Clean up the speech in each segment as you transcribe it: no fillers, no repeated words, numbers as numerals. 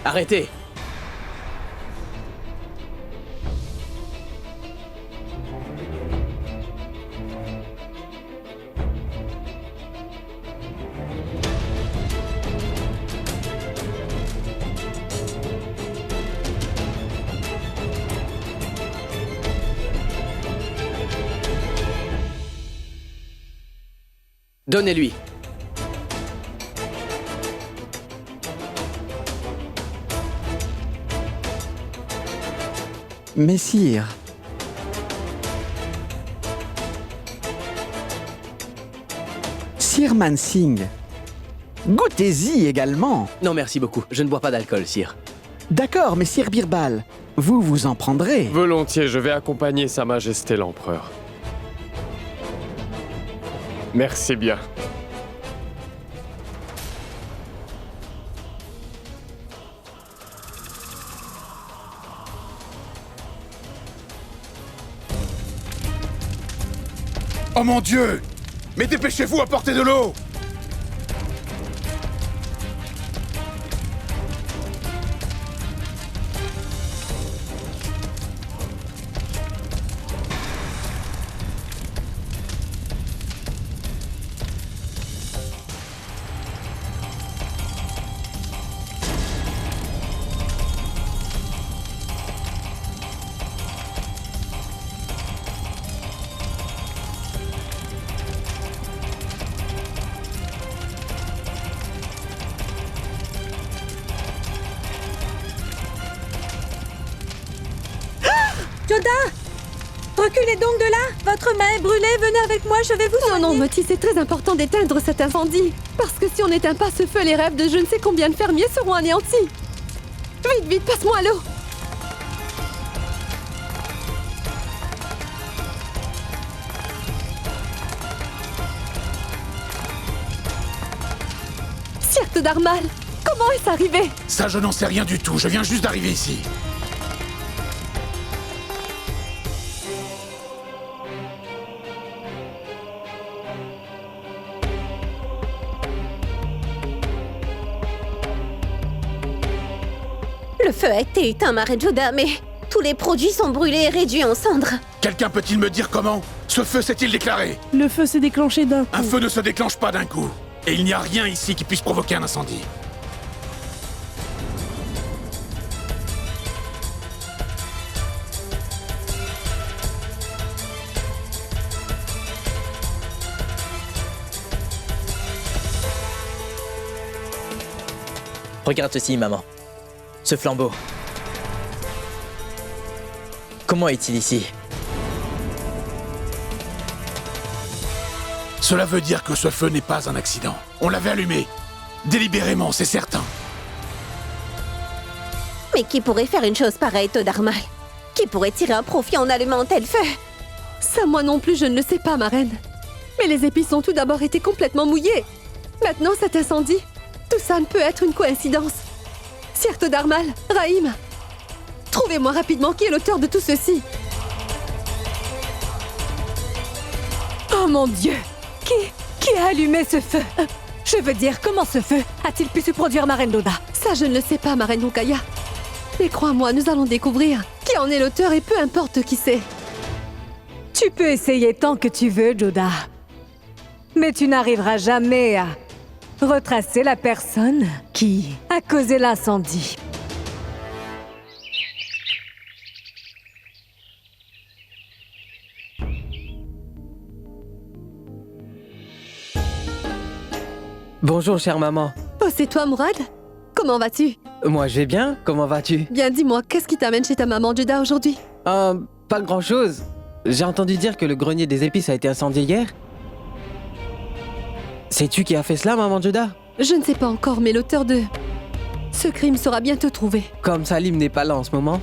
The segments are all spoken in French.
Arrêtez! Donnez-lui. Messire. Sir Mansingh. Goûtez-y également. Non, merci beaucoup. Je ne bois pas d'alcool, sire. D'accord, mais Sir Birbal, vous en prendrez. Volontiers, je vais accompagner Sa Majesté l'Empereur. Merci bien. Oh mon Dieu! Mais dépêchez-vous, apportez de l'eau! Yoda! Reculez donc de là! Votre main est brûlée, venez avec moi, je vais vous soigner. Non, Moti, c'est très important d'éteindre cet incendie. Parce que si on n'éteint pas ce feu, les rêves de je ne sais combien de fermiers seront anéantis. Vite, vite, passe-moi l'eau! Sierte d'Armal, comment est-ce arrivé? Ça, je n'en sais rien du tout, je viens juste d'arriver ici. Le feu a été éteint, ma reine Yoda, mais tous les produits sont brûlés et réduits en cendres. Quelqu'un peut-il me dire comment? Ce feu s'est-il déclaré? Le feu s'est déclenché d'un coup. Un feu ne se déclenche pas d'un coup. Et il n'y a rien ici qui puisse provoquer un incendie. Regarde ceci, maman. Ce flambeau. Comment est-il ici? Cela veut dire que ce feu n'est pas un accident. On l'avait allumé. Délibérément, c'est certain. Mais qui pourrait faire une chose pareille, Todarmal? Qui pourrait tirer un profit en allumant un tel feu? Ça, moi non plus, je ne le sais pas, ma reine. Mais les épices ont tout d'abord été complètement mouillées. Maintenant, cet incendie, tout ça ne peut être une coïncidence. Sire Todarmal, Rahim, trouvez-moi rapidement qui est l'auteur de tout ceci. Oh mon Dieu! Qui a allumé ce feu? Je veux dire, comment ce feu a-t-il pu se produire, ma reine Loda? Ça, je ne le sais pas, ma reine Rukaya. Mais crois-moi, nous allons découvrir qui en est l'auteur et peu importe qui c'est. Tu peux essayer tant que tu veux, Joda. Mais tu n'arriveras jamais à retracer la personne qui a causé l'incendie. Bonjour, chère maman. Oh, c'est toi, Mourad? Comment vas-tu? Moi, je vais bien. Comment vas-tu? Bien, dis-moi, qu'est-ce qui t'amène chez ta maman, Juda, aujourd'hui? Pas grand-chose. J'ai entendu dire que le grenier des épices a été incendié hier. C'est-tu qui a fait cela, maman Juda? Je ne sais pas encore, mais l'auteur de ce crime sera bientôt trouvé. Comme Salim n'est pas là en ce moment,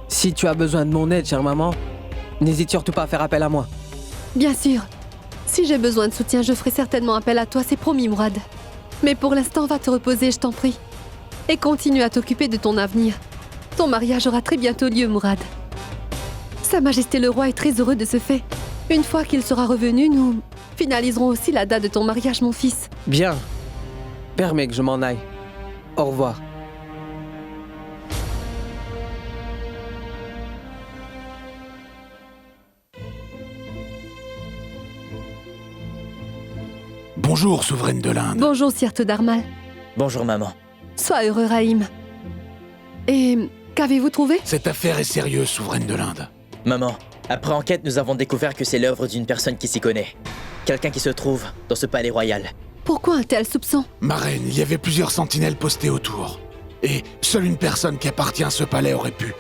si tu as besoin de mon aide, chère maman, n'hésite surtout pas à faire appel à moi. Bien sûr. Si j'ai besoin de soutien, je ferai certainement appel à toi, c'est promis, Mourad. Mais pour l'instant, va te reposer, je t'en prie. Et continue à t'occuper de ton avenir. Ton mariage aura très bientôt lieu, Mourad. Sa Majesté le Roi est très heureux de ce fait. Une fois qu'il sera revenu, nous finaliserons aussi la date de ton mariage, mon fils. Bien. Permets que je m'en aille. Au revoir. Bonjour, souveraine de l'Inde. Bonjour, Sirte Darmal. Bonjour maman. Sois heureux, Raïm. Et qu'avez-vous trouvé? Cette affaire est sérieuse, souveraine de l'Inde. Maman, après enquête, nous avons découvert que c'est l'œuvre d'une personne qui s'y connaît. Quelqu'un qui se trouve dans ce palais royal. Pourquoi un tel soupçon? Ma reine, il y avait plusieurs sentinelles postées autour. Et seule une personne qui appartient à ce palais aurait pu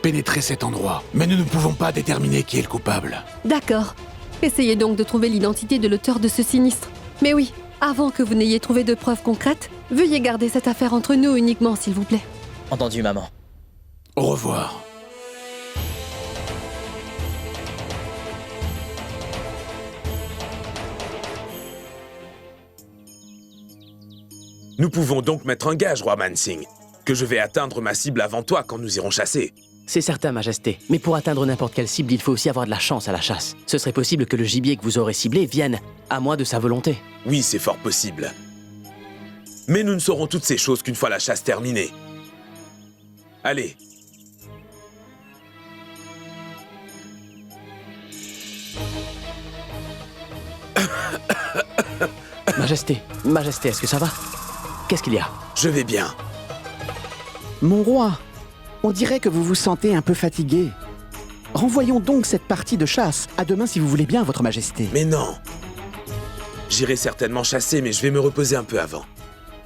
pénétrer cet endroit. Mais nous ne pouvons pas déterminer qui est le coupable. D'accord. Essayez donc de trouver l'identité de l'auteur de ce sinistre. Mais oui, avant que vous n'ayez trouvé de preuves concrètes, veuillez garder cette affaire entre nous uniquement, s'il vous plaît. Entendu, maman. Au revoir. Nous pouvons donc mettre un gage, roi Mansingh, que je vais atteindre ma cible avant toi quand nous irons chasser. C'est certain, Majesté. Mais pour atteindre n'importe quelle cible, il faut aussi avoir de la chance à la chasse. Ce serait possible que le gibier que vous aurez ciblé vienne à moi de sa volonté. Oui, c'est fort possible. Mais nous ne saurons toutes ces choses qu'une fois la chasse terminée. Allez. Majesté, est-ce que ça va? Qu'est-ce qu'il y a? Je vais bien. Mon roi, on dirait que vous vous sentez un peu fatigué. Renvoyons donc cette partie de chasse. À demain si vous voulez bien, votre majesté. Mais non. J'irai certainement chasser, mais je vais me reposer un peu avant.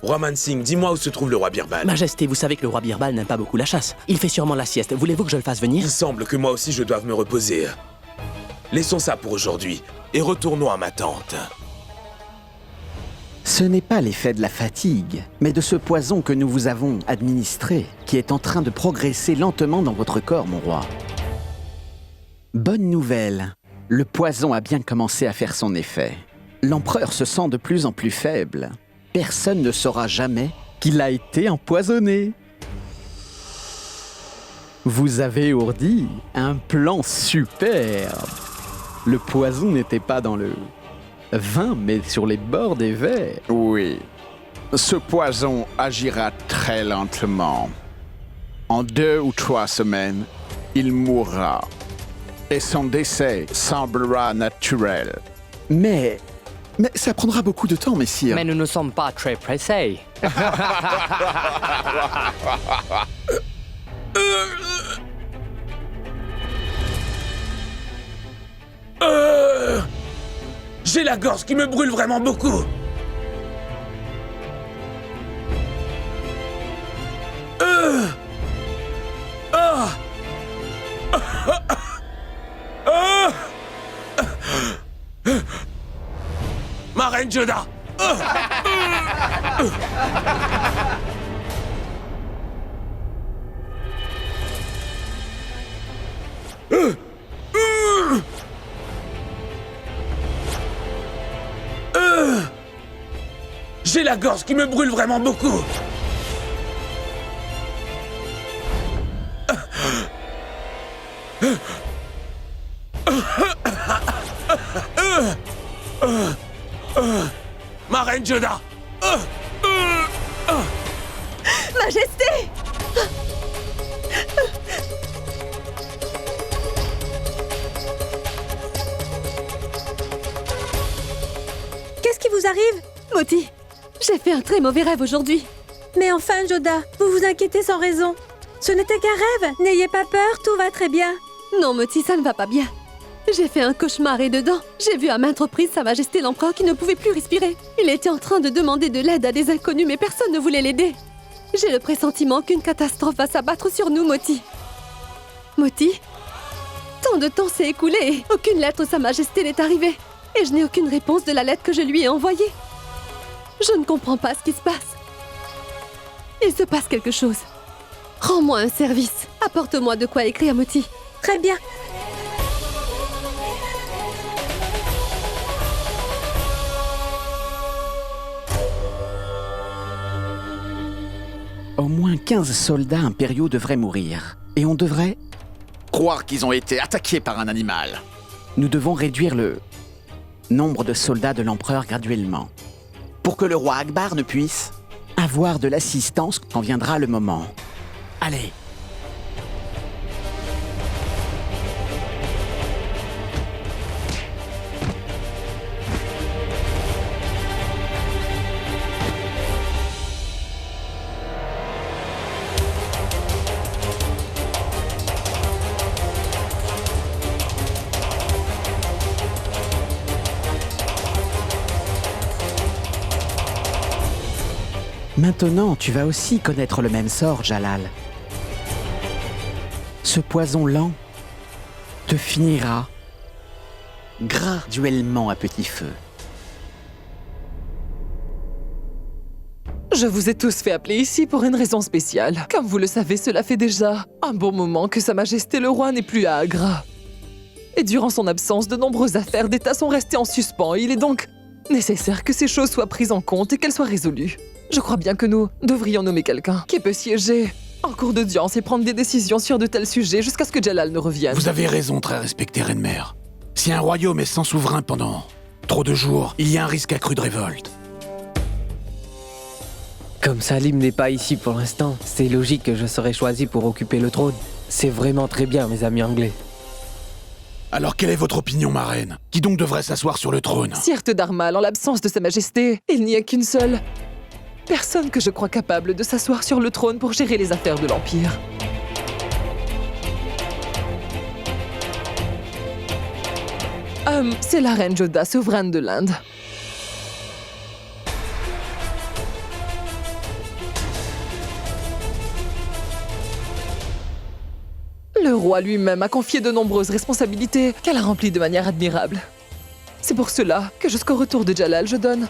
Roi Mansingh, dis-moi où se trouve le roi Birbal. Majesté, vous savez que le roi Birbal n'aime pas beaucoup la chasse. Il fait sûrement la sieste. Voulez-vous que je le fasse venir? Il semble que moi aussi je doive me reposer. Laissons ça pour aujourd'hui, et retournons à ma tente. Ce n'est pas l'effet de la fatigue, mais de ce poison que nous vous avons administré, qui est en train de progresser lentement dans votre corps, mon roi. Bonne nouvelle, le poison a bien commencé à faire son effet. L'empereur se sent de plus en plus faible. Personne ne saura jamais qu'il a été empoisonné. Vous avez ourdi un plan superbe. Le poison n'était pas dans le vin, mais sur les bords des verres. Oui. Ce poison agira très lentement. En 2 ou 3 semaines, il mourra. Et son décès semblera naturel. Mais ça prendra beaucoup de temps, messire. Mais nous ne sommes pas très pressés. J'ai la gorge qui me brûle vraiment beaucoup. Ma reine Joda. J'ai la gorge qui me brûle vraiment beaucoup. Ma reine Joda. Majesté! Qu'est-ce qui vous arrive? Moti, j'ai fait un très mauvais rêve aujourd'hui. Mais enfin, Joda, vous vous inquiétez sans raison. Ce n'était qu'un rêve. N'ayez pas peur, tout va très bien. Non, Moti, ça ne va pas bien. J'ai fait un cauchemar et dedans, j'ai vu à maintes reprises Sa Majesté l'Empereur qui ne pouvait plus respirer. Il était en train de demander de l'aide à des inconnus, mais personne ne voulait l'aider. J'ai le pressentiment qu'une catastrophe va s'abattre sur nous, Moti. Moti, tant de temps s'est écoulé et aucune lettre de Sa Majesté n'est arrivée. Et je n'ai aucune réponse de la lettre que je lui ai envoyée. Je ne comprends pas ce qui se passe. Il se passe quelque chose. Rends-moi un service. Apporte-moi de quoi écrire, Moti. Très bien. Au moins 15 soldats impériaux devraient mourir. Et on devrait... Croire qu'ils ont été attaqués par un animal. Nous devons réduire le nombre de soldats de l'empereur graduellement. Pour que le roi Akbar ne puisse avoir de l'assistance quand viendra le moment. Allez. Maintenant, tu vas aussi connaître le même sort, Jalal. Ce poison lent te finira graduellement à petit feu. Je vous ai tous fait appeler ici pour une raison spéciale. Comme vous le savez, cela fait déjà un bon moment que Sa Majesté le Roi n'est plus à Agra. Et durant son absence, de nombreuses affaires d'État sont restées en suspens. Il est donc nécessaire que ces choses soient prises en compte et qu'elles soient résolues. Je crois bien que nous devrions nommer quelqu'un qui peut siéger en cours d'audience et prendre des décisions sur de tels sujets jusqu'à ce que Jalal ne revienne. Vous avez raison, très respecté Renmer. Si un royaume est sans souverain pendant trop de jours, il y a un risque accru de révolte. Comme Salim n'est pas ici pour l'instant, c'est logique que je serai choisi pour occuper le trône. C'est vraiment très bien, mes amis anglais. Alors quelle est votre opinion, ma reine? Qui donc devrait s'asseoir sur le trône? Sire Darmal, en l'absence de Sa Majesté, il n'y a qu'une seule personne que je crois capable de s'asseoir sur le trône pour gérer les affaires de l'Empire. C'est la reine Joda, souveraine de l'Inde. Le roi lui-même a confié de nombreuses responsabilités qu'elle a remplies de manière admirable. C'est pour cela que jusqu'au retour de Jalal, je donne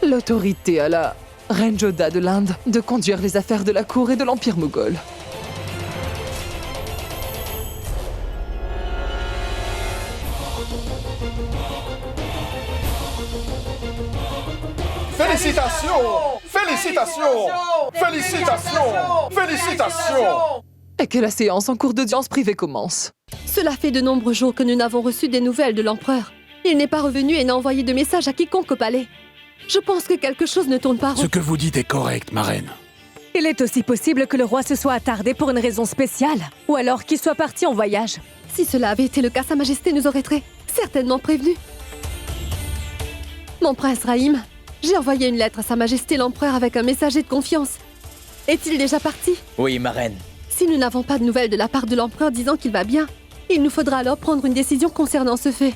l'autorité à la reine Joda de l'Inde de conduire les affaires de la cour et de l'Empire moghol. Félicitations! Félicitations! Félicitations! Félicitations! Et que la séance en cours d'audience privée commence. Cela fait de nombreux jours que nous n'avons reçu des nouvelles de l'empereur. Il n'est pas revenu et n'a envoyé de message à quiconque au palais. Je pense que quelque chose ne tourne pas rond. Ce que vous dites est correct, ma reine. Il est aussi possible que le roi se soit attardé pour une raison spéciale, ou alors qu'il soit parti en voyage. Si cela avait été le cas, Sa Majesté nous aurait très certainement prévenus. Mon prince Rahim, j'ai envoyé une lettre à Sa Majesté l'empereur avec un messager de confiance. Est-il déjà parti? Oui, ma reine. Si nous n'avons pas de nouvelles de la part de l'empereur disant qu'il va bien, il nous faudra alors prendre une décision concernant ce fait.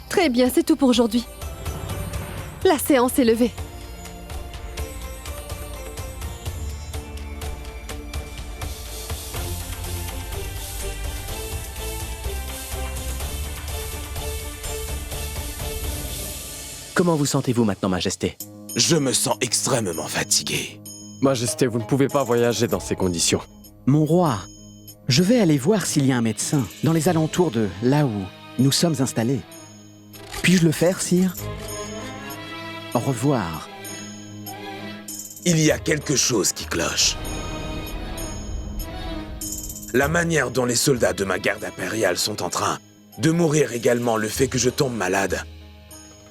Très bien, c'est tout pour aujourd'hui. La séance est levée. Comment vous sentez-vous maintenant, Majesté? Je me sens extrêmement fatigué. Majesté, vous ne pouvez pas voyager dans ces conditions. Mon roi, je vais aller voir s'il y a un médecin dans les alentours de là où nous sommes installés. Puis-je le faire, sire? Au revoir. Il y a quelque chose qui cloche. La manière dont les soldats de ma garde impériale sont en train de mourir également, le fait que je tombe malade,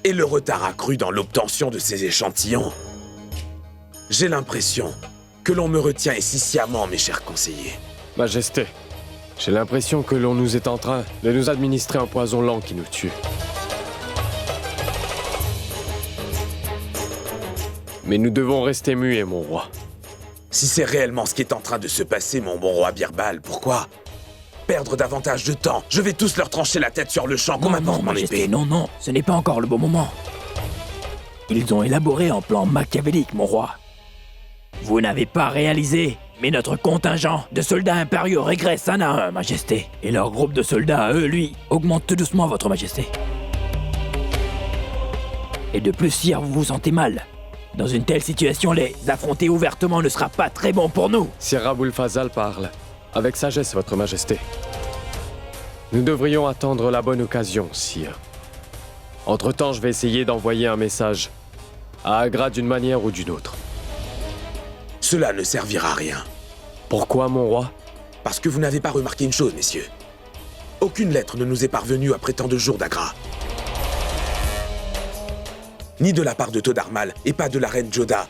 et le retard accru dans l'obtention de ces échantillons. J'ai l'impression que l'on me retient ici sciemment, mes chers conseillers. Majesté, j'ai l'impression que l'on nous est en train de nous administrer un poison lent qui nous tue. Mais nous devons rester muets, mon roi. Si c'est réellement ce qui est en train de se passer, mon bon roi Birbal, pourquoi perdre davantage de temps? Je vais tous leur trancher la tête sur le champ, qu'on m'apporte mon épée. Non, non, ce n'est pas encore le bon moment. Ils ont élaboré un plan machiavélique, mon roi. Vous n'avez pas réalisé, mais notre contingent de soldats impériaux régresse un à un, Majesté. Et leur groupe de soldats, à eux, lui, augmente tout doucement, votre Majesté. Et de plus, sire, vous vous sentez mal. Dans une telle situation, les affronter ouvertement ne sera pas très bon pour nous. Sir Raboul Fazal parle. Avec sagesse, votre Majesté. Nous devrions attendre la bonne occasion, sire. Entre-temps, je vais essayer d'envoyer un message à Agra d'une manière ou d'une autre. Cela ne servira à rien. Pourquoi, mon roi? Parce que vous n'avez pas remarqué une chose, messieurs. Aucune lettre ne nous est parvenue après tant de jours d'Agra. Ni de la part de Todarmal, et pas de la reine Joda.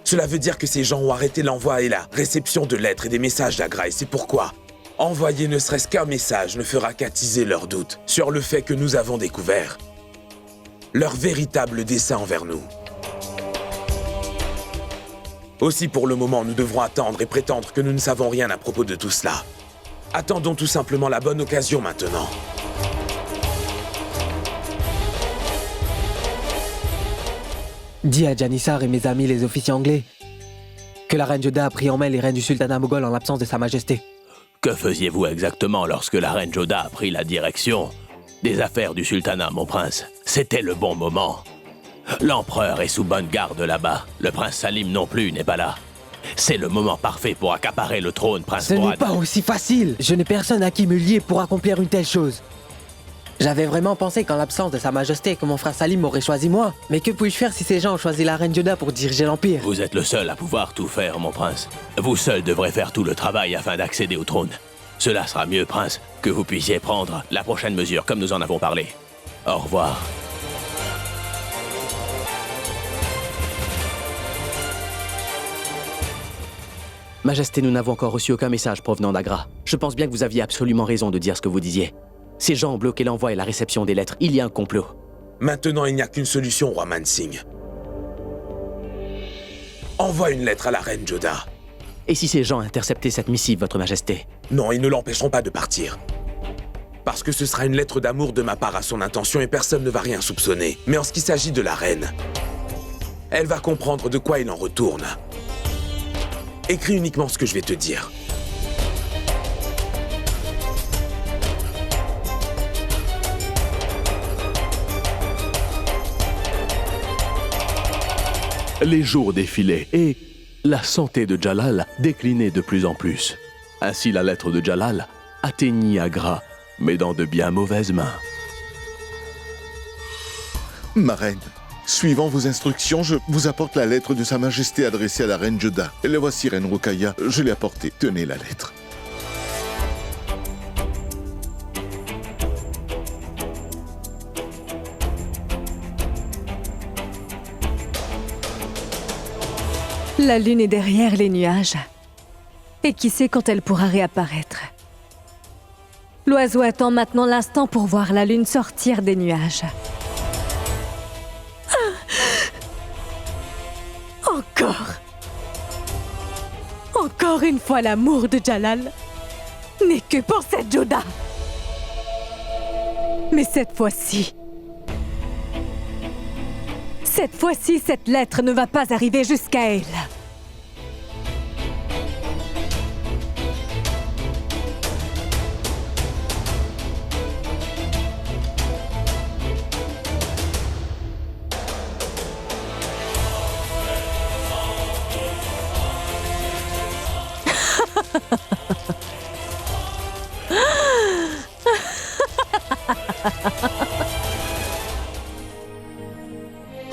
Cela veut dire que ces gens ont arrêté l'envoi et la réception de lettres et des messages d'Agra, et c'est pourquoi envoyer ne serait-ce qu'un message ne fera qu'attiser leurs doutes sur le fait que nous avons découvert leur véritable dessein envers nous. Aussi, pour le moment, nous devrons attendre et prétendre que nous ne savons rien à propos de tout cela. Attendons tout simplement la bonne occasion maintenant. Dis à Janissar et mes amis les officiers anglais que la reine Joda a pris en main les rênes du sultanat moghol en l'absence de Sa Majesté. Que faisiez-vous exactement lorsque la reine Joda a pris la direction des affaires du sultanat, mon prince? C'était le bon moment. L'empereur est sous bonne garde là-bas. Le prince Salim non plus n'est pas là. C'est le moment parfait pour accaparer le trône, prince Ce n'est Mourad. pas aussi facile. Je n'ai personne à qui me lier pour accomplir une telle chose. J'avais vraiment pensé qu'en l'absence de Sa Majesté, que mon frère Salim m'aurait choisi moi. Mais que puis-je faire si ces gens ont choisi la reine Joda pour diriger l'Empire? Vous êtes le seul à pouvoir tout faire, mon prince. Vous seul devrez faire tout le travail afin d'accéder au trône. Cela sera mieux, prince, que vous puissiez prendre la prochaine mesure comme nous en avons parlé. Au revoir. Majesté, nous n'avons encore reçu aucun message provenant d'Agra. Je pense bien que vous aviez absolument raison de dire ce que vous disiez. Ces gens ont bloqué l'envoi et la réception des lettres. Il y a un complot. Maintenant, il n'y a qu'une solution, roi Mansingh. Envoie une lettre à la reine Joda. Et si ces gens interceptaient cette missive, votre majesté? Non, ils ne l'empêcheront pas de partir. Parce que ce sera une lettre d'amour de ma part à son intention et personne ne va rien soupçonner. Mais en ce qui s'agit de la reine, elle va comprendre de quoi il en retourne. Écris uniquement ce que je vais te dire. Les jours défilaient et la santé de Jalal déclinait de plus en plus. Ainsi, la lettre de Jalal atteignit Agra, mais dans de bien mauvaises mains. Ma reine, suivant vos instructions, je vous apporte la lettre de Sa Majesté adressée à la reine Joda. Et la voici, reine Rukaya. Je l'ai apportée. Tenez la lettre. La lune est derrière les nuages. Et qui sait quand elle pourra réapparaître? L'oiseau attend maintenant l'instant pour voir la lune sortir des nuages. Encore! Encore une fois, l'amour de Jalal n'est que pour cette Joda. Mais cette fois-ci, cette lettre ne va pas arriver jusqu'à elle.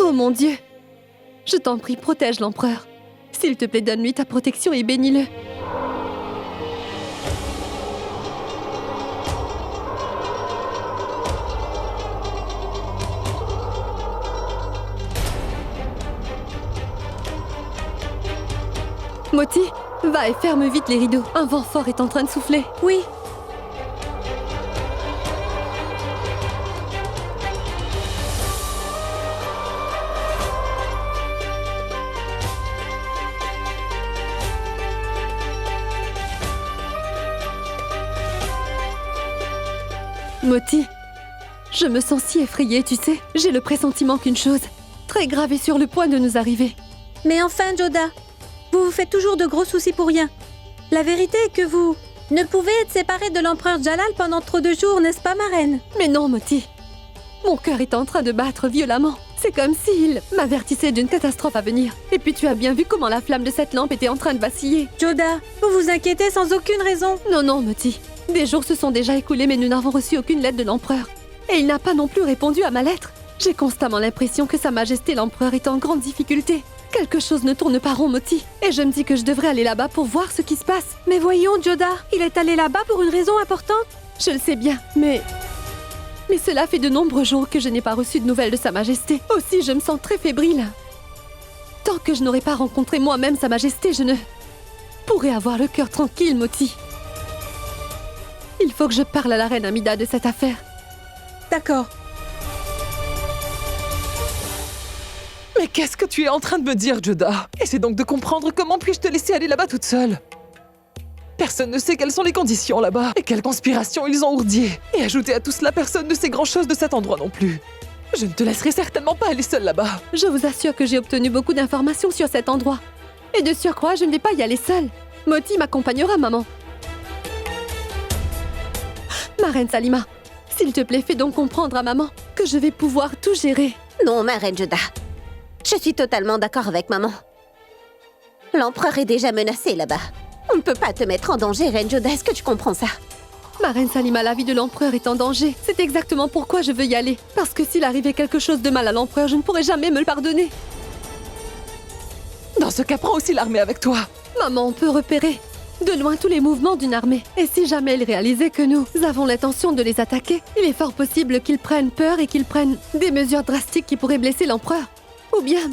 Oh mon Dieu! Je t'en prie, protège l'empereur. S'il te plaît, donne-lui ta protection et bénis-le. Moti, va et ferme vite les rideaux. Un vent fort est en train de souffler. Oui. Moti, je me sens si effrayée, tu sais. J'ai le pressentiment qu'une chose très grave est sur le point de nous arriver. Mais enfin, Joda, vous vous faites toujours de gros soucis pour rien. La vérité est que vous ne pouvez être séparés de l'empereur Jalal pendant trop de jours, n'est-ce pas, ma reine? Mais non, Moti. Mon cœur est en train de battre violemment. C'est comme s'il m'avertissait d'une catastrophe à venir. Et puis tu as bien vu comment la flamme de cette lampe était en train de vaciller. Joda, vous vous inquiétez sans aucune raison. Non, non, Moti. Des jours se sont déjà écoulés, mais nous n'avons reçu aucune lettre de l'empereur. Et il n'a pas non plus répondu à ma lettre. J'ai constamment l'impression que Sa Majesté l'empereur est en grande difficulté. Quelque chose ne tourne pas rond, Moti. Et je me dis que je devrais aller là-bas pour voir ce qui se passe. Mais voyons, Joda, il est allé là-bas pour une raison importante. Je le sais bien, mais cela fait de nombreux jours que je n'ai pas reçu de nouvelles de Sa Majesté. Aussi, je me sens très fébrile. Tant que je n'aurai pas rencontré moi-même Sa Majesté, je ne pourrai avoir le cœur tranquille, Moti. Il faut que je parle à la reine Amida de cette affaire. D'accord. Mais qu'est-ce que tu es en train de me dire, Joda? Essaie donc de comprendre comment puis-je te laisser aller là-bas toute seule. Personne ne sait quelles sont les conditions là-bas et quelles conspirations ils ont ourdiées. Et ajouter à tout cela, personne ne sait grand-chose de cet endroit non plus. Je ne te laisserai certainement pas aller seule là-bas. Je vous assure que j'ai obtenu beaucoup d'informations sur cet endroit. Et de surcroît, je ne vais pas y aller seule. Moti m'accompagnera, maman. Ma reine Salima, s'il te plaît, fais donc comprendre à maman que je vais pouvoir tout gérer. Non, ma reine Joda. Je suis totalement d'accord avec maman. L'empereur est déjà menacé là-bas. On ne peut pas te mettre en danger, reine Joda. Est-ce que tu comprends ça? Ma reine Salima, la vie de l'empereur est en danger. C'est exactement pourquoi je veux y aller. Parce que s'il arrivait quelque chose de mal à l'empereur, je ne pourrais jamais me le pardonner. Dans ce cas, prends aussi l'armée avec toi. Maman, on peut repérer de loin tous les mouvements d'une armée. Et si jamais ils réalisaient que nous avons l'intention de les attaquer, il est fort possible qu'ils prennent peur et qu'ils prennent des mesures drastiques qui pourraient blesser l'empereur. Ou bien,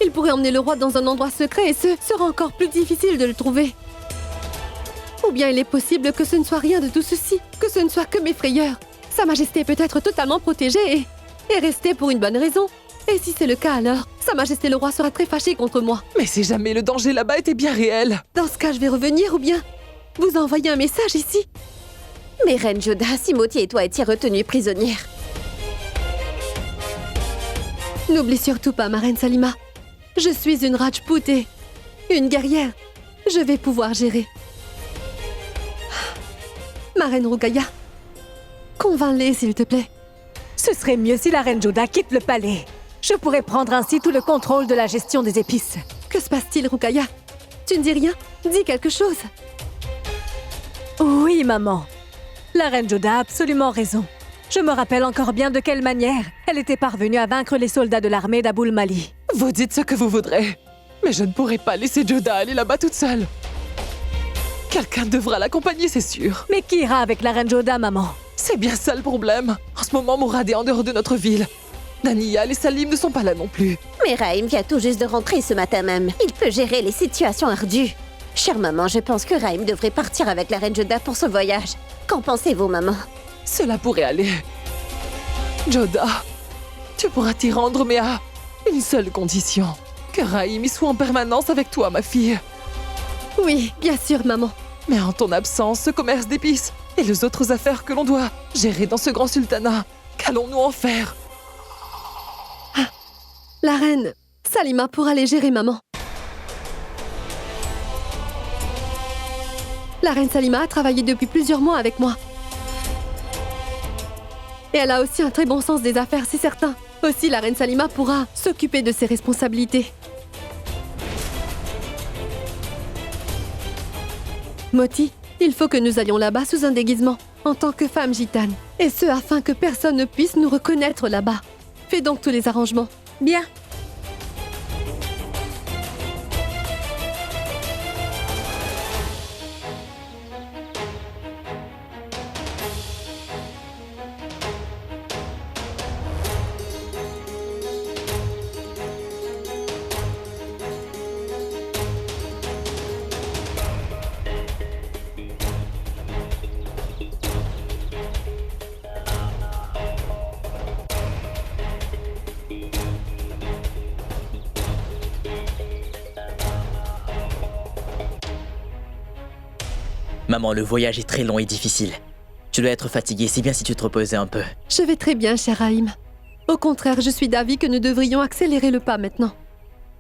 ils pourraient emmener le roi dans un endroit secret et ce sera encore plus difficile de le trouver. Ou bien il est possible que ce ne soit rien de tout ceci, que ce ne soit que mes frayeurs. Sa Majesté peut être totalement protégée et rester pour une bonne raison. Et si c'est le cas alors, Sa Majesté le roi sera très fâché contre moi. Mais si jamais le danger là-bas était bien réel. Dans ce cas, je vais revenir ou bien vous envoyer un message ici. Mais reine Joda, si Moti et toi étiez retenus prisonnières. N'oublie surtout pas, ma reine Salima. Je suis une Rajput et une guerrière. Je vais pouvoir gérer. Ma reine Rukaya, convainc-les, s'il te plaît. Ce serait mieux si la reine Joda quitte le palais. Je pourrais prendre ainsi tout le contrôle de la gestion des épices. Que se passe-t-il, Rukaya? Tu ne dis rien? Dis quelque chose. Oui, maman. La reine Joda a absolument raison. Je me rappelle encore bien de quelle manière elle était parvenue à vaincre les soldats de l'armée d'Aboul Mali. Vous dites ce que vous voudrez, mais je ne pourrai pas laisser Joda aller là-bas toute seule. Quelqu'un devra l'accompagner, c'est sûr. Mais qui ira avec la reine Joda, maman? C'est bien ça le problème. En ce moment, Mourad est en dehors de notre ville. Daniel et Salim ne sont pas là non plus. Mais Raïm vient tout juste de rentrer ce matin même. Il peut gérer les situations ardues. Chère maman, je pense que Raïm devrait partir avec la reine Joda pour ce voyage. Qu'en pensez-vous, maman? Cela pourrait aller. Joda, tu pourras t'y rendre, mais à une seule condition. Que Raïm y soit en permanence avec toi, ma fille. Oui, bien sûr, maman. Mais en ton absence, ce commerce d'épices et les autres affaires que l'on doit gérer dans ce grand sultanat, qu'allons-nous en faire? La reine Salima pourra les gérer, maman. La reine Salima a travaillé depuis plusieurs mois avec moi. Et elle a aussi un très bon sens des affaires, c'est certain. Aussi, la reine Salima pourra s'occuper de ses responsabilités. Moti, il faut que nous allions là-bas sous un déguisement, en tant que femme gitane. Et ce, afin que personne ne puisse nous reconnaître là-bas. Fais donc tous les arrangements. Bien. Maman, le voyage est très long et difficile. Tu dois être fatiguée, c'est bien si tu te reposais un peu. Je vais très bien, cher Raïm. Au contraire, je suis d'avis que nous devrions accélérer le pas maintenant.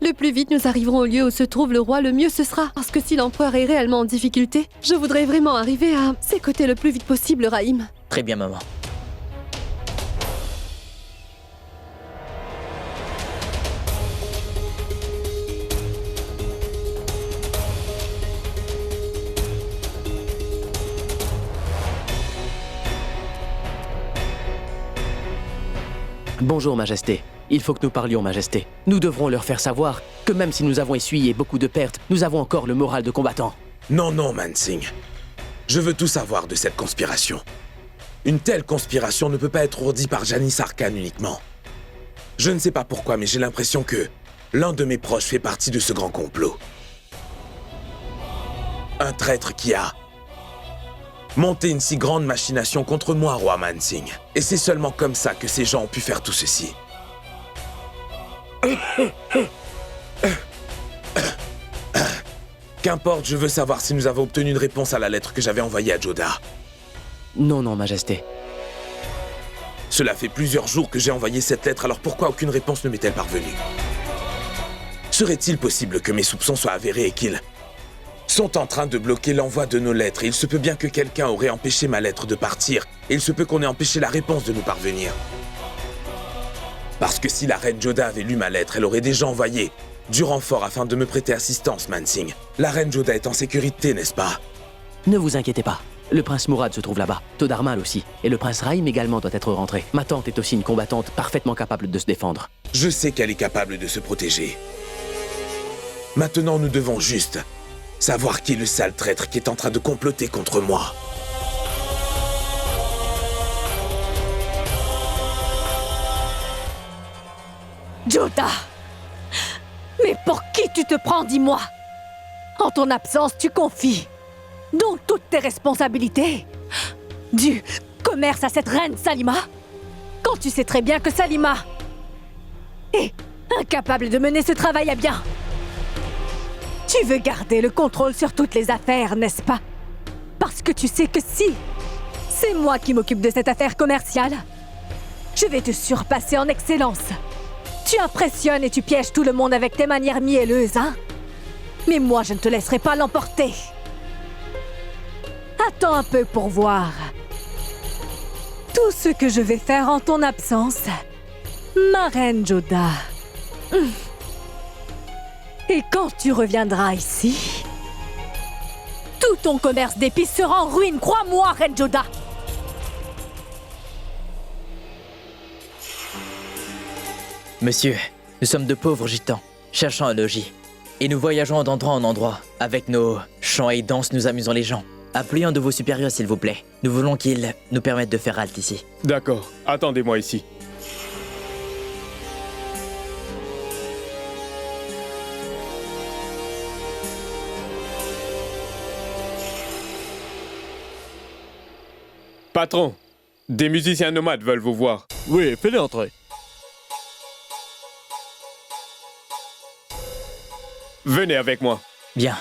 Le plus vite nous arriverons au lieu où se trouve le roi, le mieux ce sera. Parce que si l'empereur est réellement en difficulté, je voudrais vraiment arriver à ses côtés le plus vite possible, Raïm. Très bien, maman. Bonjour, Majesté. Il faut que nous parlions, Majesté. Nous devrons leur faire savoir que même si nous avons essuyé beaucoup de pertes, nous avons encore le moral de combattant. Non, non, Mansingh. Je veux tout savoir de cette conspiration. Une telle conspiration ne peut pas être ourdie par Janice Arcane uniquement. Je ne sais pas pourquoi, mais j'ai l'impression que l'un de mes proches fait partie de ce grand complot. Un traître qui a monté une si grande machination contre moi, roi Mansingh. Et c'est seulement comme ça que ces gens ont pu faire tout ceci. Qu'importe, je veux savoir si nous avons obtenu une réponse à la lettre que j'avais envoyée à Joda. Non, non, Majesté. Cela fait plusieurs jours que j'ai envoyé cette lettre, alors pourquoi aucune réponse ne m'est-elle parvenue? Serait-il possible que mes soupçons soient avérés et qu'ils sont en train de bloquer l'envoi de nos lettres? Et il se peut bien que quelqu'un aurait empêché ma lettre de partir, et il se peut qu'on ait empêché la réponse de nous parvenir. Parce que si la reine Joda avait lu ma lettre, elle aurait déjà envoyé du renfort afin de me prêter assistance, Mansingh. La reine Joda est en sécurité, n'est-ce pas? Ne vous inquiétez pas. Le prince Mourad se trouve là-bas, Todarmal aussi. Et le prince Raïm également doit être rentré. Ma tante est aussi une combattante parfaitement capable de se défendre. Je sais qu'elle est capable de se protéger. Maintenant, nous devons juste savoir qui est le sale traître qui est en train de comploter contre moi. Joda! Mais pour qui tu te prends, dis-moi? En ton absence, tu confies donc toutes tes responsabilités du commerce à cette reine Salima? Quand tu sais très bien que Salima est incapable de mener ce travail à bien. Tu veux garder le contrôle sur toutes les affaires, n'est-ce pas? Parce que tu sais que si c'est moi qui m'occupe de cette affaire commerciale, je vais te surpasser en excellence. Tu impressionnes et tu pièges tout le monde avec tes manières mielleuses, hein? Mais moi, je ne te laisserai pas l'emporter. Attends un peu pour voir. Tout ce que je vais faire en ton absence, ma reine Joda. Et quand tu reviendras ici, tout ton commerce d'épices sera en ruine, crois-moi, reine Joda. Monsieur, nous sommes de pauvres gitans, cherchant un logis. Et nous voyageons d'endroit en endroit. Avec nos chants et danses, nous amusons les gens. Appelez un de vos supérieurs, s'il vous plaît. Nous voulons qu'il nous permette de faire halte ici. D'accord, attendez-moi ici. Patron, des musiciens nomades veulent vous voir. Oui, fais-les entrer. Venez avec moi. Bien.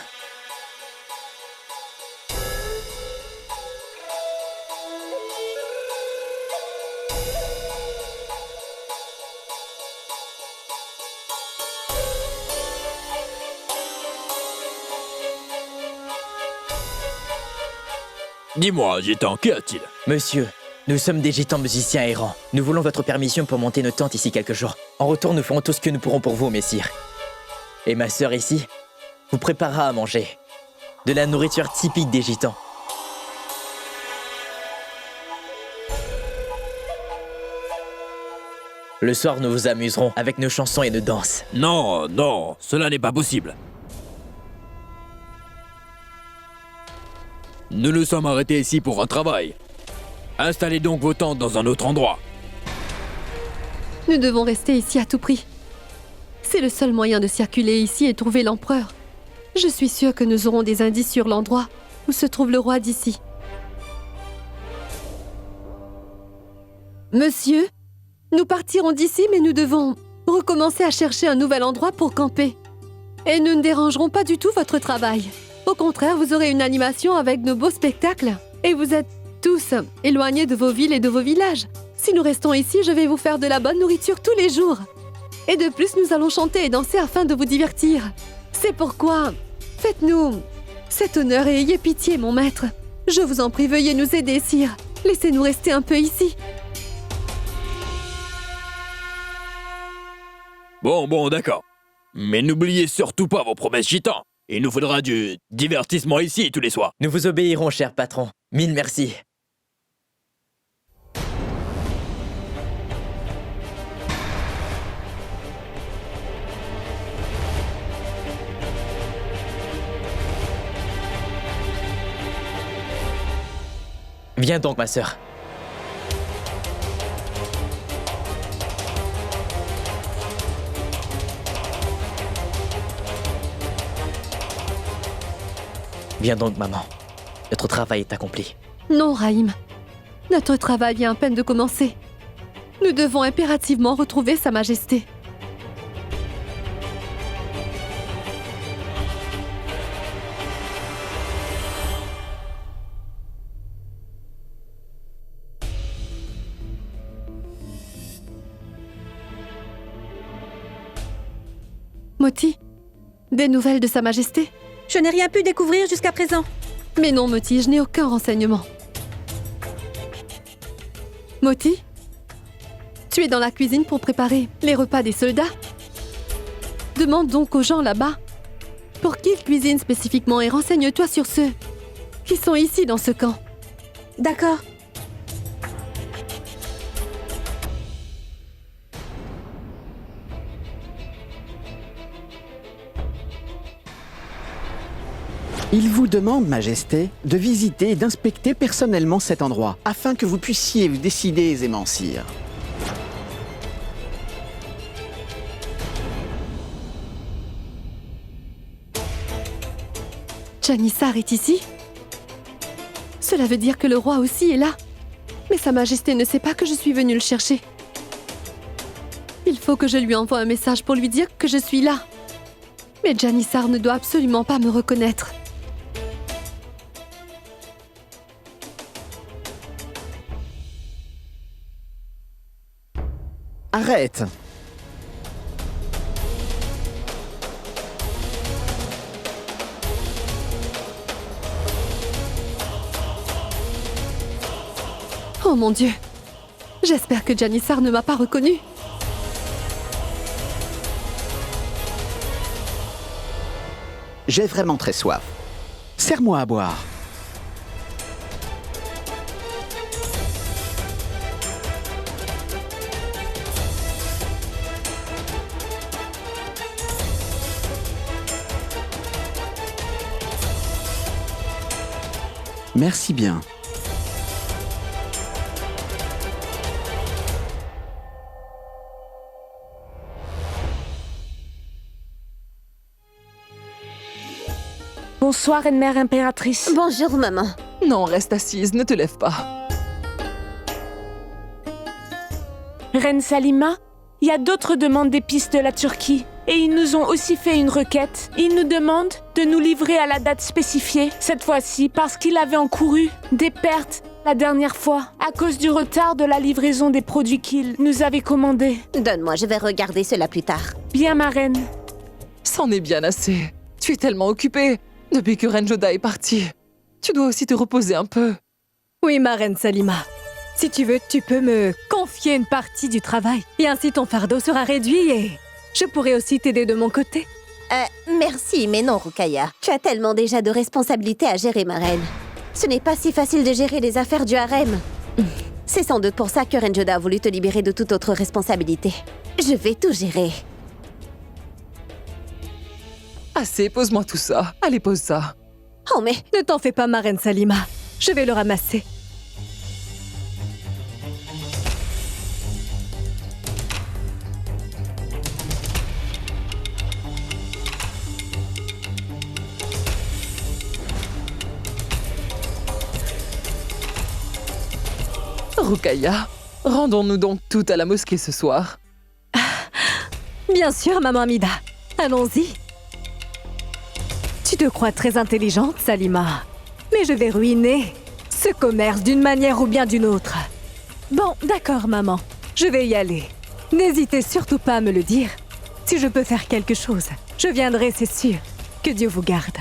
Dis-moi, gitan, qu'y a-t-il? Monsieur, nous sommes des gitans musiciens errants. Nous voulons votre permission pour monter nos tentes ici quelques jours. En retour, nous ferons tout ce que nous pourrons pour vous, messire. Et ma sœur ici vous préparera à manger. De la nourriture typique des gitans. Le soir, nous vous amuserons avec nos chansons et nos danses. Non, non, cela n'est pas possible. Nous nous sommes arrêtés ici pour un travail. Installez donc vos tentes dans un autre endroit. Nous devons rester ici à tout prix. C'est le seul moyen de circuler ici et trouver l'empereur. Je suis sûre que nous aurons des indices sur l'endroit où se trouve le roi d'ici. Monsieur, nous partirons d'ici, mais nous devons recommencer à chercher un nouvel endroit pour camper. Et nous ne dérangerons pas du tout votre travail. Au contraire, vous aurez une animation avec nos beaux spectacles. Et vous êtes tous éloignés de vos villes et de vos villages. Si nous restons ici, je vais vous faire de la bonne nourriture tous les jours. Et de plus, nous allons chanter et danser afin de vous divertir. C'est pourquoi, faites-nous cet honneur et ayez pitié, mon maître. Je vous en prie, veuillez nous aider, sire. Laissez-nous rester un peu ici. Bon, d'accord. Mais n'oubliez surtout pas vos promesses gitans. Il nous faudra du divertissement ici tous les soirs. Nous vous obéirons, cher patron. Mille merci. Viens donc, ma sœur. Viens donc, maman. Notre travail est accompli. Non, Raïm. Notre travail vient à peine de commencer. Nous devons impérativement retrouver Sa Majesté. Moti, des nouvelles de Sa Majesté? Je n'ai rien pu découvrir jusqu'à présent. Mais non, Moti, je n'ai aucun renseignement. Moti, tu es dans la cuisine pour préparer les repas des soldats? Demande donc aux gens là-bas pour qui ils cuisinent spécifiquement et renseigne-toi sur ceux qui sont ici dans ce camp. D'accord. Il vous demande, Majesté, de visiter et d'inspecter personnellement cet endroit, afin que vous puissiez vous décider aisément, sire. Janissar est ici? Cela veut dire que le roi aussi est là. Mais Sa Majesté ne sait pas que je suis venue le chercher. Il faut que je lui envoie un message pour lui dire que je suis là. Mais Janissar ne doit absolument pas me reconnaître. Arrête! Oh mon Dieu! J'espère que Janissar ne m'a pas reconnue. J'ai vraiment très soif. Serre-moi à boire. Merci bien. Bonsoir, Reine-Mère impératrice. Bonjour, maman. Non, reste assise, ne te lève pas. Reine Salima, il y a d'autres demandes d'épices de la Turquie. Et ils nous ont aussi fait une requête. Ils nous demandent de nous livrer à la date spécifiée, cette fois-ci, parce qu'ils avaient encouru des pertes la dernière fois, à cause du retard de la livraison des produits qu'ils nous avaient commandés. Donne-moi, je vais regarder cela plus tard. Bien, ma reine. C'en est bien assez. Tu es tellement occupée. Depuis que Reine Joda est partie, tu dois aussi te reposer un peu. Oui, ma reine Salima. Si tu veux, tu peux me confier une partie du travail. Et ainsi ton fardeau sera réduit et je pourrai aussi t'aider de mon côté. Merci, mais non, Rukaya. Tu as tellement déjà de responsabilités à gérer, ma reine. Ce n'est pas si facile de gérer les affaires du harem. C'est sans doute pour ça que Reine Joda a voulu te libérer de toute autre responsabilité. Je vais tout gérer. Assez, pose-moi tout ça. Allez, pose ça. Oh, mais... Ne t'en fais pas, ma reine Salima. Je vais le ramasser. Rukaya, rendons-nous donc toutes à la mosquée ce soir. Bien sûr, maman Amida. Allons-y. Tu te crois très intelligente, Salima. Mais je vais ruiner ce commerce d'une manière ou bien d'une autre. Bon, d'accord, maman. Je vais y aller. N'hésitez surtout pas à me le dire. Si je peux faire quelque chose, je viendrai, c'est sûr. Que Dieu vous garde.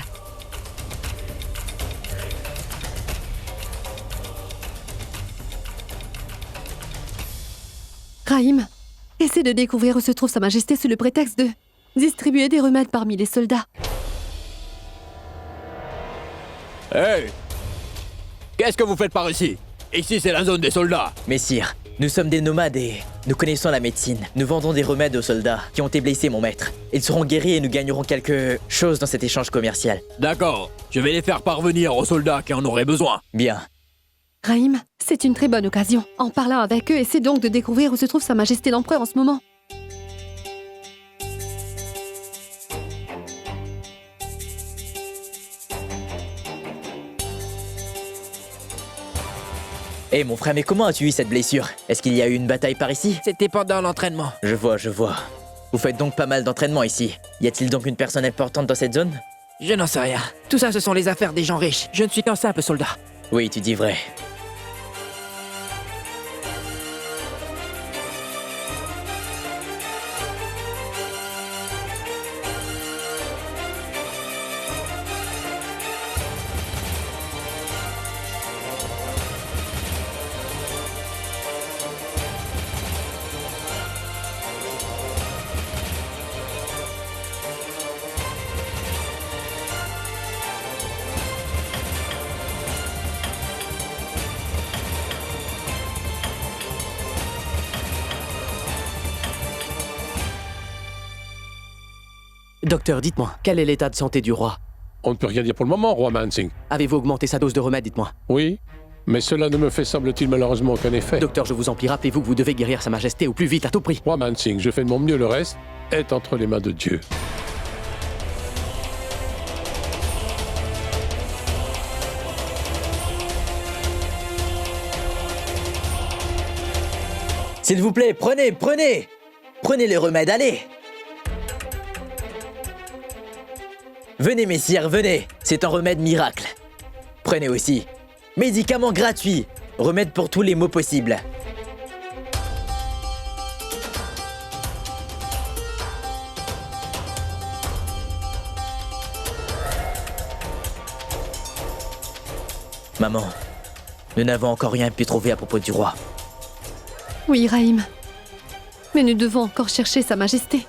Rahim, essaie de découvrir où se trouve Sa Majesté sous le prétexte de distribuer des remèdes parmi les soldats. Hey! Qu'est-ce que vous faites par ici? Ici, c'est la zone des soldats. Messire, nous sommes des nomades et nous connaissons la médecine. Nous vendons des remèdes aux soldats qui ont été blessés, mon maître. Ils seront guéris et nous gagnerons quelque chose dans cet échange commercial. D'accord, je vais les faire parvenir aux soldats qui en auraient besoin. Bien. Rahim, c'est une très bonne occasion. En parlant avec eux, essaie donc de découvrir où se trouve Sa Majesté l'Empereur en ce moment. Hé mon frère, mais comment as-tu eu cette blessure? Est-ce qu'il y a eu une bataille par ici? C'était pendant l'entraînement. Je vois. Vous faites donc pas mal d'entraînement ici. Y a-t-il donc une personne importante dans cette zone? Je n'en sais rien. Tout ça, ce sont les affaires des gens riches. Je ne suis qu'un simple soldat. Oui, tu dis vrai. Docteur, dites-moi, quel est l'état de santé du roi? On ne peut rien dire pour le moment, roi Mansing. Avez-vous augmenté sa dose de remède, dites-moi? Oui, mais cela ne me fait, semble-t-il, malheureusement aucun effet. Docteur, je vous en prie, rappelez-vous que vous devez guérir Sa Majesté au plus vite, à tout prix. Roi Mansing, je fais de mon mieux, le reste est entre les mains de Dieu. S'il vous plaît, prenez les remèdes, allez. Venez, messire, venez. C'est un remède miracle. Prenez aussi. Médicaments gratuits. Remède pour tous les maux possibles. Maman, nous n'avons encore rien pu trouver à propos du roi. Oui, Raïm. Mais nous devons encore chercher Sa Majesté.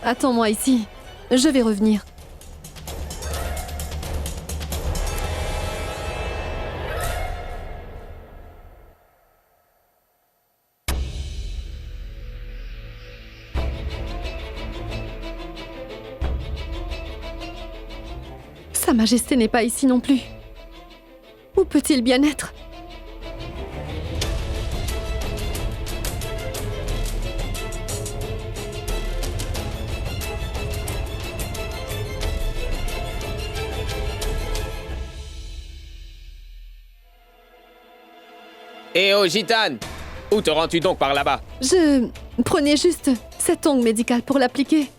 Attends-moi ici. Je vais revenir. Sa Majesté n'est pas ici non plus. Où peut-il bien être ? Eh oh, gitane! Où te rends-tu donc par là-bas? Je prenais juste cette ongle médicale pour l'appliquer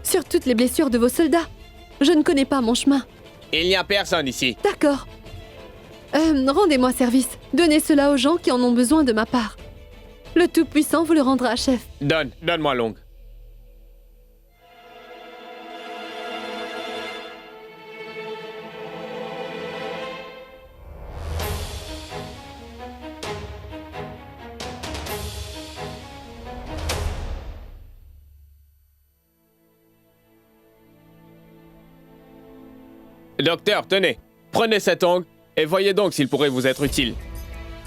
sur toutes les blessures de vos soldats. Je ne connais pas mon chemin. Il n'y a personne ici. D'accord. Rendez-moi service. Donnez cela aux gens qui en ont besoin de ma part. Le Tout-Puissant vous le rendra à chef. Donne-moi l'ongle. Docteur, tenez, prenez cet ongle et voyez donc s'il pourrait vous être utile.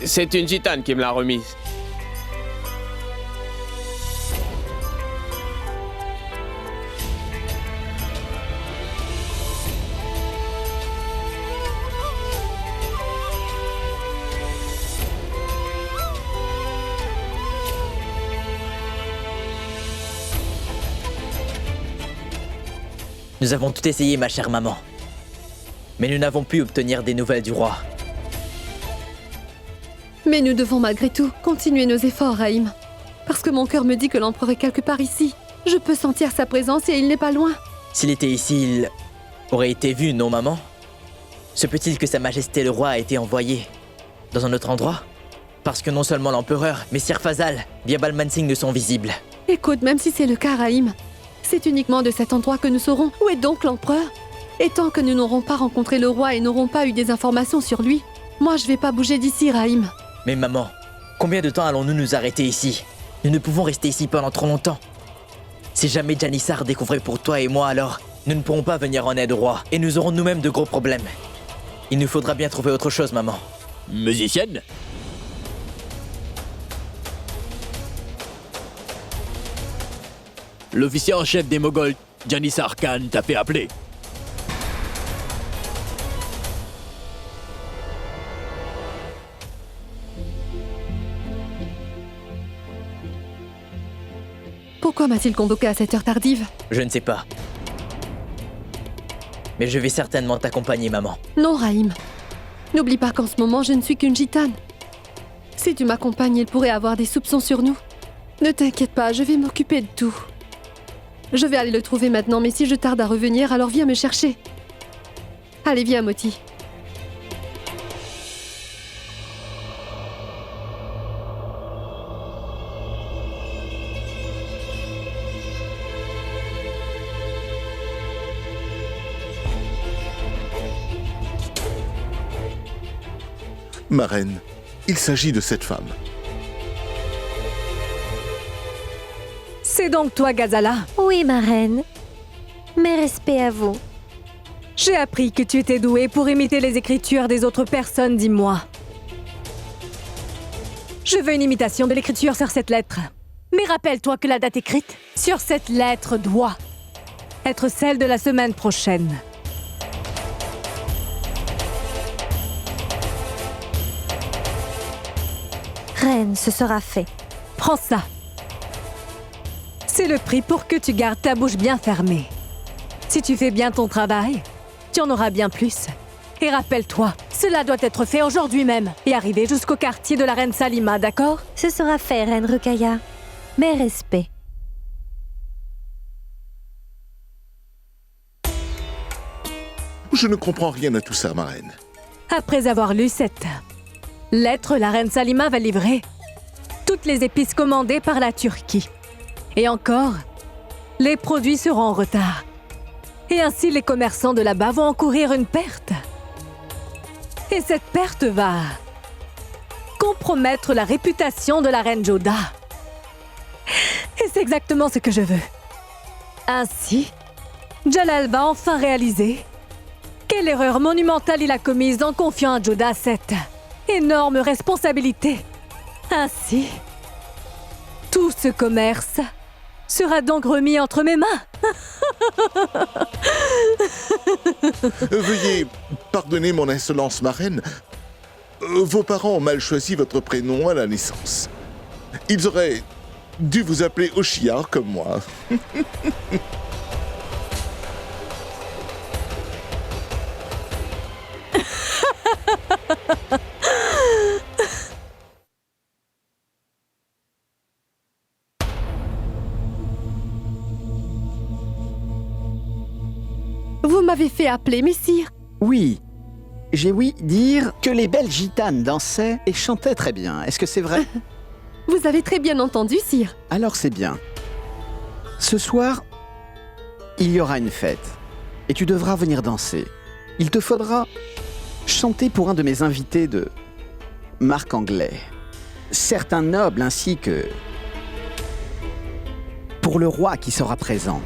C'est une gitane qui me l'a remise. Nous avons tout essayé, ma chère maman. Mais nous n'avons pu obtenir des nouvelles du roi. Mais nous devons malgré tout continuer nos efforts, Raïm. Parce que mon cœur me dit que l'empereur est quelque part ici. Je peux sentir sa présence et il n'est pas loin. S'il était ici, il aurait été vu, non, maman? Se peut-il que Sa Majesté le roi a été envoyé dans un autre endroit? Parce que non seulement l'empereur, mais Sir Fazal, Biabal Mansing ne sont visibles. Écoute, même si c'est le cas, Raïm, c'est uniquement de cet endroit que nous saurons. Où est donc l'empereur? Et tant que nous n'aurons pas rencontré le roi et n'aurons pas eu des informations sur lui, moi je vais pas bouger d'ici, Raïm. Mais maman, combien de temps allons-nous nous arrêter ici? Nous ne pouvons rester ici pendant trop longtemps. Si jamais Janissar découvrait pour toi et moi, alors nous ne pourrons pas venir en aide au roi et nous aurons nous-mêmes de gros problèmes. Il nous faudra bien trouver autre chose, maman. Musicienne? L'officier en chef des Moghols, Janissar Khan, t'a fait appeler. Pourquoi m'a-t-il convoqué à cette heure tardive? Je ne sais pas. Mais je vais certainement t'accompagner, maman. Non, Raïm. N'oublie pas qu'en ce moment, je ne suis qu'une gitane. Si tu m'accompagnes, il pourrait avoir des soupçons sur nous. Ne t'inquiète pas, je vais m'occuper de tout. Je vais aller le trouver maintenant, mais si je tarde à revenir, alors viens me chercher. Allez, viens, Moti. Ma reine, il s'agit de cette femme. C'est donc toi, Ghazala? Oui, ma reine. Mes respects à vous. J'ai appris que tu étais douée pour imiter les écritures des autres personnes, dis-moi. Je veux une imitation de l'écriture sur cette lettre. Mais rappelle-toi que la date écrite sur cette lettre doit être celle de la semaine prochaine. Reine, ce sera fait. Prends ça. C'est le prix pour que tu gardes ta bouche bien fermée. Si tu fais bien ton travail, tu en auras bien plus. Et rappelle-toi, cela doit être fait aujourd'hui même et arriver jusqu'au quartier de la reine Salima, d'accord? Ce sera fait, Reine Ruqaya. Mes respects. Je ne comprends rien à tout ça, ma reine. Après avoir lu cette lettre, la reine Salima va livrer toutes les épices commandées par la Turquie. Et encore, les produits seront en retard. Et ainsi, les commerçants de là-bas vont encourir une perte. Et cette perte va compromettre la réputation de la reine Joda. Et c'est exactement ce que je veux. Ainsi, Jalal va enfin réaliser quelle erreur monumentale il a commise en confiant à Joda cette énorme responsabilité. Ainsi, tout ce commerce sera donc remis entre mes mains. Veuillez pardonner mon insolence, ma reine. Vos parents ont mal choisi votre prénom à la naissance. Ils auraient dû vous appeler Oshiar comme moi. Vous m'avez fait appeler, messire. Oui. J'ai ouï dire que les belles gitanes dansaient et chantaient très bien. Est-ce que c'est vrai? Vous avez très bien entendu, sire. Alors c'est bien. Ce soir, il y aura une fête. Et tu devras venir danser. Il te faudra chanter pour un de mes invités de marque anglais. Certains nobles ainsi que pour le roi qui sera présent.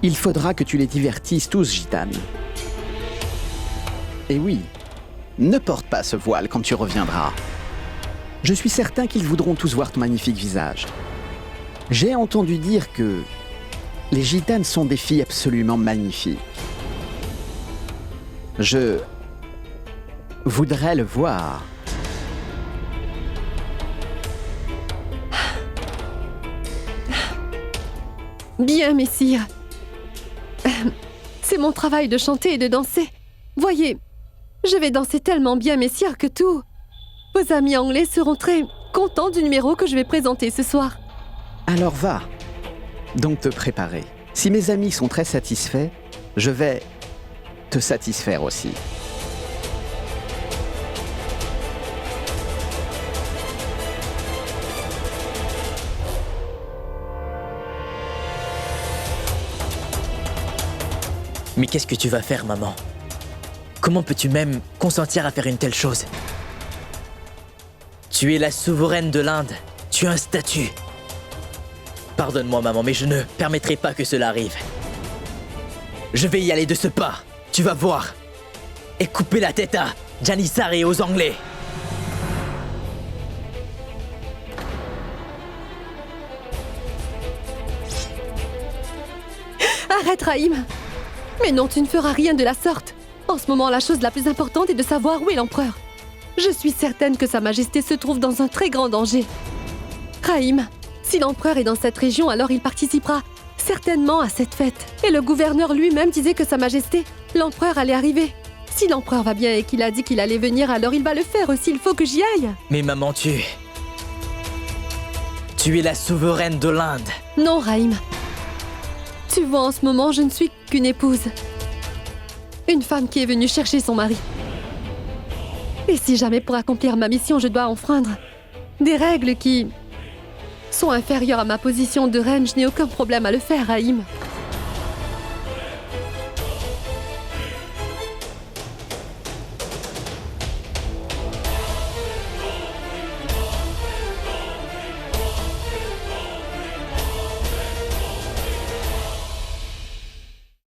Il faudra que tu les divertisses tous, gitane. Et oui, ne porte pas ce voile quand tu reviendras. Je suis certain qu'ils voudront tous voir ton magnifique visage. J'ai entendu dire que les gitanes sont des filles absolument magnifiques. Je voudrais le voir. Bien, messire. C'est mon travail de chanter et de danser. Voyez, je vais danser tellement bien, messire, que tous vos amis anglais seront très contents du numéro que je vais présenter ce soir. Alors va, donc te préparer. Si mes amis sont très satisfaits, je vais te satisfaire aussi. Mais qu'est-ce que tu vas faire, maman? Comment peux-tu même consentir à faire une telle chose? Tu es la souveraine de l'Inde. Tu as un statut. Pardonne-moi, maman, mais je ne permettrai pas que cela arrive. Je vais y aller de ce pas. Tu vas voir. Et couper la tête à Janissar et aux Anglais. Arrête, Rahim. Mais non, tu ne feras rien de la sorte. En ce moment, la chose la plus importante est de savoir où est l'empereur. Je suis certaine que Sa Majesté se trouve dans un très grand danger. Rahim, si l'empereur est dans cette région, alors il participera certainement à cette fête. Et le gouverneur lui-même disait que Sa Majesté, l'empereur, allait arriver. Si l'empereur va bien et qu'il a dit qu'il allait venir, alors il va le faire aussi, il faut que j'y aille. Mais maman, tu es la souveraine de l'Inde. Non, Rahim. Tu vois, en ce moment, je ne suis qu'une épouse. Une femme qui est venue chercher son mari. Et si jamais pour accomplir ma mission, je dois enfreindre des règles qui sont inférieures à ma position de reine, je n'ai aucun problème à le faire, Rahim.